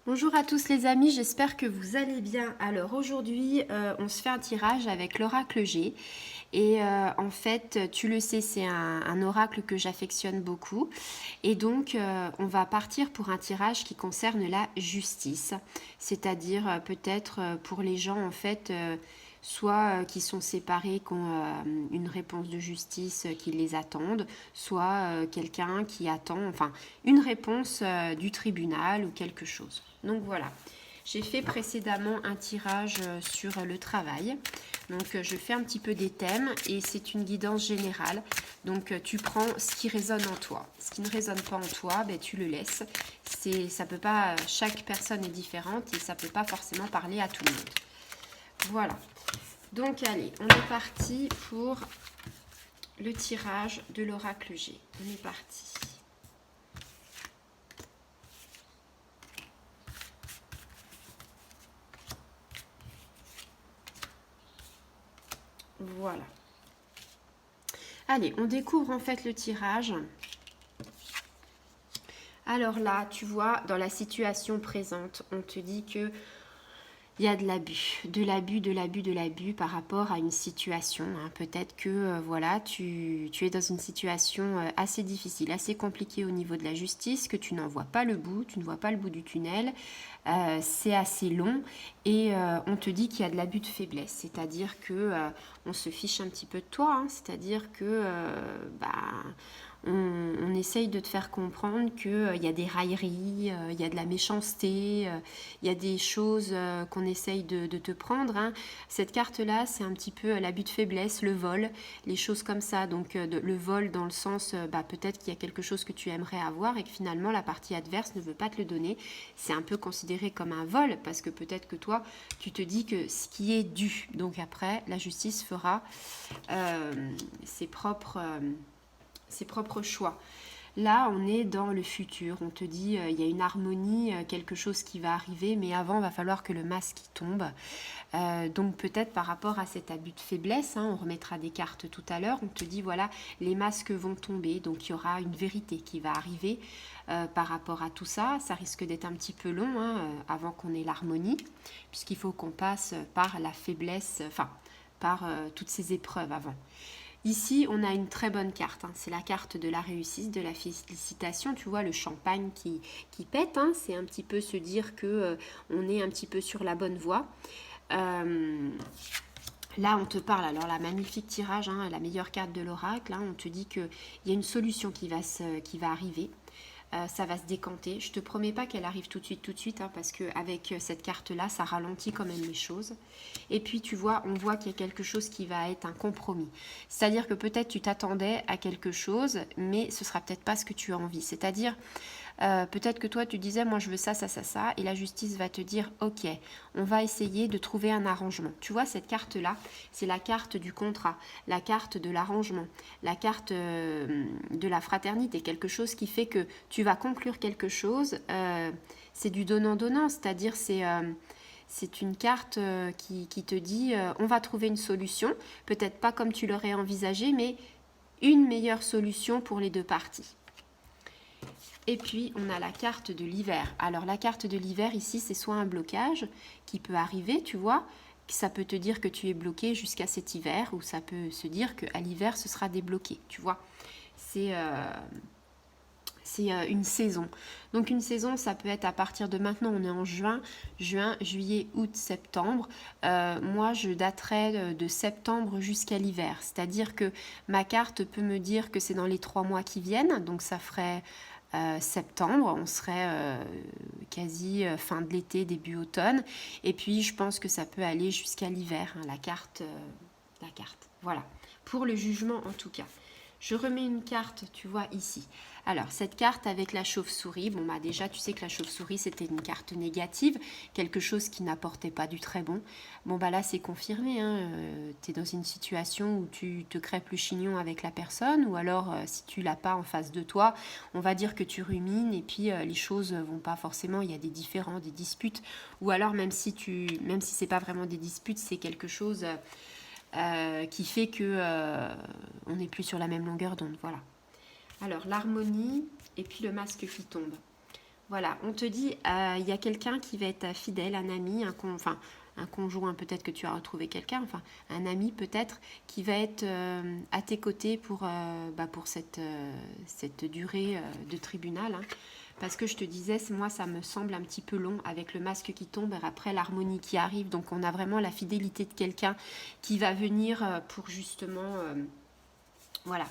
Bonjour à tous les amis, j'espère que vous allez bien. Alors aujourd'hui, on se fait un tirage avec l'oracle G. Et en fait, tu le sais, c'est un oracle que j'affectionne beaucoup. Et donc, on va partir pour un tirage qui concerne la justice. C'est-à-dire peut-être pour les gens, en fait, soit qui sont séparés, qui ont une réponse de justice qui les attendent, soit quelqu'un qui attend, enfin, une réponse du tribunal ou quelque chose. Donc voilà. J'ai fait précédemment un tirage sur le travail. Donc je fais un petit peu des thèmes et c'est une guidance générale. Donc tu prends ce qui résonne en toi. Ce qui ne résonne pas en toi, ben, tu le laisses. Ça peut pas, chaque personne est différente et ça peut pas forcément parler à tout le monde. Voilà. Donc allez, on est parti pour le tirage de l'oracle G. On est parti. Voilà. Allez, on découvre en fait le tirage. Alors là, tu vois, dans la situation présente, on te dit que il y a de l'abus par rapport à une situation. Hein. Peut-être que voilà, tu es dans une situation assez difficile, assez compliquée au niveau de la justice, que tu n'en vois pas le bout, tu ne vois pas le bout du tunnel. C'est assez long et on te dit qu'il y a de l'abus de faiblesse, c'est-à-dire que on se fiche un petit peu de toi, hein. C'est-à-dire que on essaye de te faire comprendre qu'il y a des railleries, il y a de la méchanceté, il y a des choses qu'on essaye de te prendre. Hein. Cette carte-là, c'est un petit peu l'abus de faiblesse, le vol, les choses comme ça. Donc le vol dans le sens, peut-être qu'il y a quelque chose que tu aimerais avoir et que finalement la partie adverse ne veut pas te le donner. C'est un peu considéré comme un vol parce que peut-être que toi, tu te dis que ce qui est dû. Donc après, la justice fera ses propres choix. Là, on est dans le futur. On te dit, il y a une harmonie, quelque chose qui va arriver, mais avant, il va falloir que le masque tombe. Donc peut-être par rapport à cet abus de faiblesse, hein, on remettra des cartes tout à l'heure, on te dit, voilà, les masques vont tomber, donc il y aura une vérité qui va arriver par rapport à tout ça. Ça risque d'être un petit peu long hein, avant qu'on ait l'harmonie, puisqu'il faut qu'on passe par la faiblesse, enfin, par toutes ces épreuves avant. Ici, on a une très bonne carte. Hein. C'est la carte de la réussite, de la félicitation. Tu vois, le champagne qui pète. Hein. C'est un petit peu se dire que on est un petit peu sur la bonne voie. Là, on te parle, alors la magnifique tirage, hein, la meilleure carte de l'oracle. Hein, on te dit qu'il y a une solution qui va arriver. Ça va se décanter. Je te promets pas qu'elle arrive tout de suite, hein, parce qu'avec cette carte-là, ça ralentit quand même les choses. Et puis, tu vois, on voit qu'il y a quelque chose qui va être un compromis. C'est-à-dire que peut-être tu t'attendais à quelque chose, mais ce sera peut-être pas ce que tu as envie. C'est-à-dire, peut-être que toi, tu disais, moi, je veux ça, ça, ça, ça, et la justice va te dire, ok, on va essayer de trouver un arrangement. Tu vois, cette carte-là, c'est la carte du contrat, la carte de l'arrangement, la carte de la fraternité, quelque chose qui fait que tu vas conclure quelque chose, c'est du donnant-donnant, c'est-à-dire c'est une carte qui te dit on va trouver une solution, peut-être pas comme tu l'aurais envisagé, mais une meilleure solution pour les deux parties. Et puis, on a la carte de l'hiver. Alors, la carte de l'hiver, ici, c'est soit un blocage qui peut arriver, tu vois. Ça peut te dire que tu es bloqué jusqu'à cet hiver, ou ça peut se dire qu'à l'hiver, ce sera débloqué, tu vois. C'est une saison. Donc une saison, ça peut être à partir de maintenant, on est en juin, juillet, août, septembre. Moi, je daterais de septembre jusqu'à l'hiver. C'est-à-dire que ma carte peut me dire que c'est dans les 3 mois qui viennent. Donc ça ferait septembre, on serait quasi fin de l'été, début automne. Et puis je pense que ça peut aller jusqu'à l'hiver, hein, la carte. Voilà. Pour le jugement en tout cas. Je remets une carte, tu vois, ici. Alors, cette carte avec la chauve-souris, bon, bah déjà, tu sais que la chauve-souris, c'était une carte négative, quelque chose qui n'apportait pas du très bon. Bon, bah là, c'est confirmé, hein, tu es dans une situation où tu te crêpes le chignon avec la personne, ou alors, si tu l'as pas en face de toi, on va dire que tu rumines, et puis les choses vont pas forcément, il y a des différends, des disputes, ou alors, même si c'est pas vraiment des disputes, c'est quelque chose... qui fait que on n'est plus sur la même longueur d'onde. Voilà. Alors l'harmonie et puis le masque qui tombe. Voilà, on te dit, il y a quelqu'un qui va être fidèle, un ami, enfin, un conjoint, peut-être que tu as retrouvé quelqu'un, enfin, un ami peut-être, qui va être à tes côtés pour cette durée de tribunal, hein. Parce que je te disais, moi, ça me semble un petit peu long avec le masque qui tombe et après l'harmonie qui arrive. Donc, on a vraiment la fidélité de quelqu'un qui va venir pour justement, voilà.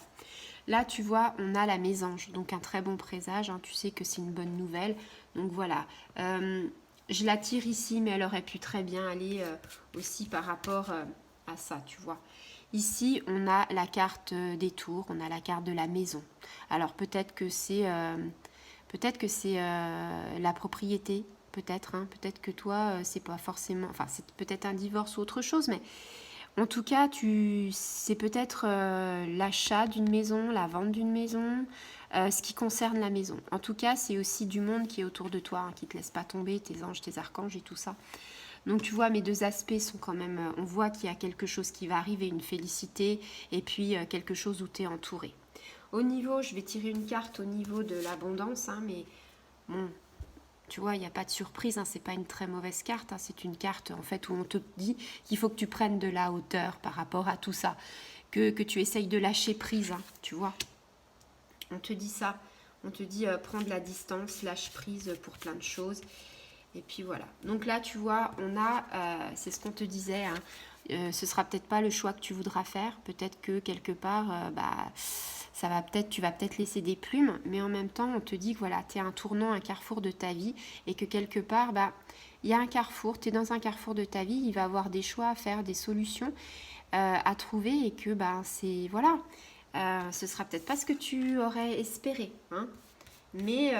Là, tu vois, on a la mésange, donc un très bon présage, hein, tu sais que c'est une bonne nouvelle. Donc voilà, je la tire ici, mais elle aurait pu très bien aller aussi par rapport à ça, tu vois. Ici, on a la carte des tours, on a la carte de la maison. Alors peut-être que c'est la propriété, peut-être, hein, peut-être que toi, c'est pas forcément, enfin, c'est peut-être un divorce ou autre chose, mais en tout cas, c'est peut-être l'achat d'une maison, la vente d'une maison, ce qui concerne la maison. En tout cas, c'est aussi du monde qui est autour de toi, hein, qui ne te laisse pas tomber, tes anges, tes archanges et tout ça. Donc tu vois, mes deux aspects sont quand même, on voit qu'il y a quelque chose qui va arriver, une félicité, et puis quelque chose où tu es entouré. Au niveau, je vais tirer une carte au niveau de l'abondance, hein, mais bon, tu vois, il n'y a pas de surprise, hein, c'est pas une très mauvaise carte, hein, c'est une carte en fait où on te dit qu'il faut que tu prennes de la hauteur par rapport à tout ça, que tu essayes de lâcher prise, hein, tu vois. On te dit ça, on te dit prends de la distance, lâche prise pour plein de choses. Et puis voilà. Donc là, tu vois, on a, c'est ce qu'on te disait, hein, ce sera peut-être pas le choix que tu voudras faire. Peut-être que quelque part, tu vas peut-être laisser des plumes, mais en même temps, on te dit que voilà, tu es un tournant, un carrefour de ta vie, et que quelque part, il y a un carrefour, tu es dans un carrefour de ta vie, il va y avoir des choix à faire, des solutions à trouver, et que c'est voilà, ce sera peut-être pas ce que tu aurais espéré, hein, mais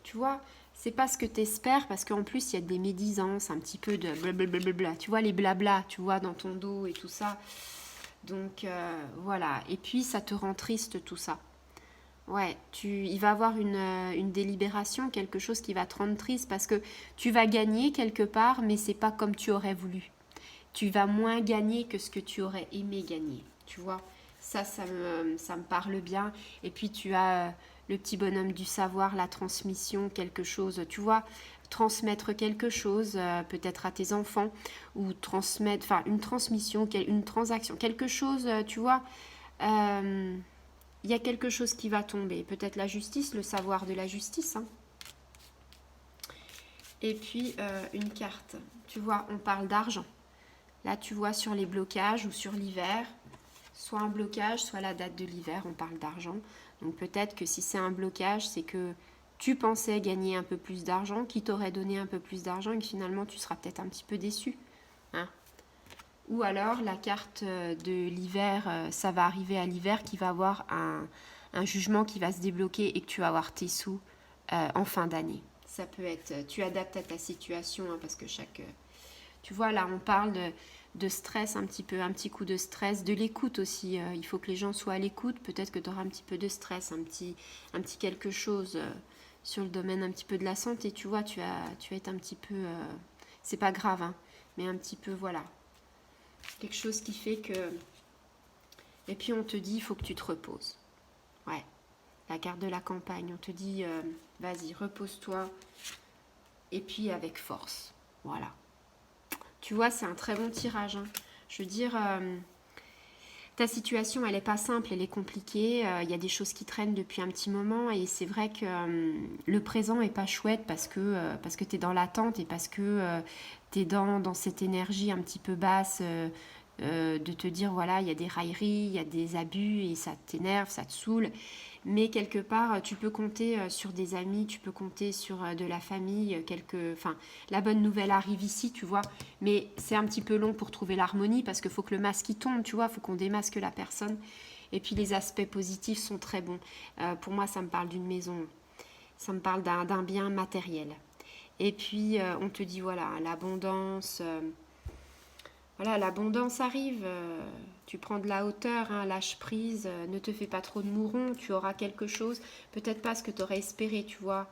tu vois, c'est pas ce que tu espères parce qu'en plus il y a des médisances, un petit peu de blablabla, tu vois les blabla, tu vois dans ton dos et tout ça. Donc voilà, et puis ça te rend triste tout ça. Ouais, il va y avoir une délibération, quelque chose qui va te rendre triste parce que tu vas gagner quelque part, mais c'est pas comme tu aurais voulu. Tu vas moins gagner que ce que tu aurais aimé gagner, tu vois. Ça me parle bien. Et puis tu as le petit bonhomme du savoir, la transmission, quelque chose, tu vois, transmettre quelque chose, peut-être à tes enfants, ou transmettre, enfin une transmission, une transaction, quelque chose, tu vois. euh, il y a quelque chose qui va tomber. Peut-être la justice, le savoir de la justice, hein. Et puis une carte. Tu vois, on parle d'argent. Là, tu vois sur les blocages ou sur l'hiver, soit un blocage, soit la date de l'hiver, on parle d'argent. Donc peut-être que si c'est un blocage, c'est que tu pensais gagner un peu plus d'argent, qui t'aurait donné un peu plus d'argent et que finalement tu seras peut-être un petit peu déçu, hein. Ou alors la carte de l'hiver, ça va arriver à l'hiver qui va avoir un jugement qui va se débloquer et que tu vas avoir tes sous en fin d'année. Ça peut être, tu adaptes à ta situation, hein, parce que tu vois, là, on parle de stress un petit peu, un petit coup de stress, de l'écoute aussi. Il faut que les gens soient à l'écoute. Peut-être que tu auras un petit peu de stress, un petit quelque chose sur le domaine un petit peu de la santé. Tu vois, tu vas être un petit peu... c'est pas grave, hein, mais un petit peu, voilà. Quelque chose qui fait que... Et puis on te dit, il faut que tu te reposes. Ouais, la carte de la campagne. On te dit, vas-y, repose-toi. Et puis avec force. Voilà. Tu vois, c'est un très bon tirage, hein. Je veux dire, ta situation, elle n'est pas simple, elle est compliquée. Il y a des choses qui traînent depuis un petit moment et c'est vrai que le présent est pas chouette parce que tu es dans l'attente et parce que tu es dans cette énergie un petit peu basse de te dire, voilà, il y a des railleries, il y a des abus et ça t'énerve, ça te saoule. Mais quelque part, tu peux compter sur des amis, tu peux compter sur de la famille, enfin, la bonne nouvelle arrive ici, tu vois. Mais c'est un petit peu long pour trouver l'harmonie parce qu'il faut que le masque y tombe, tu vois, il faut qu'on démasque la personne. Et puis les aspects positifs sont très bons. Pour moi, ça me parle d'une maison, ça me parle d'un bien matériel. Et puis, on te dit, voilà, l'abondance... voilà, l'abondance arrive, tu prends de la hauteur, hein, lâche prise, ne te fais pas trop de mourons, tu auras quelque chose, peut-être pas ce que tu aurais espéré, tu vois,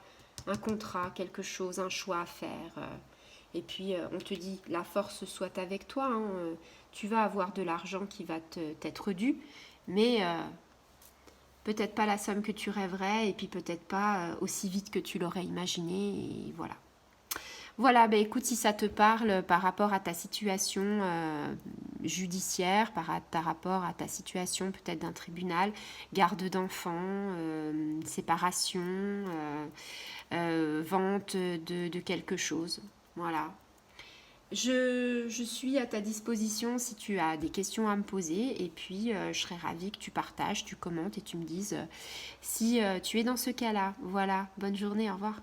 un contrat, quelque chose, un choix à faire. Et puis on te dit, la force soit avec toi, hein, tu vas avoir de l'argent qui va t'être dû, mais peut-être pas la somme que tu rêverais et puis peut-être pas aussi vite que tu l'aurais imaginé et voilà. Voilà, bah écoute, si ça te parle par rapport à ta situation judiciaire, par rapport à ta situation peut-être d'un tribunal, garde d'enfants, séparation, vente de quelque chose. Voilà. Je suis à ta disposition si tu as des questions à me poser et puis je serais ravie que tu partages, tu commentes et tu me dises si tu es dans ce cas-là. Voilà, bonne journée, au revoir.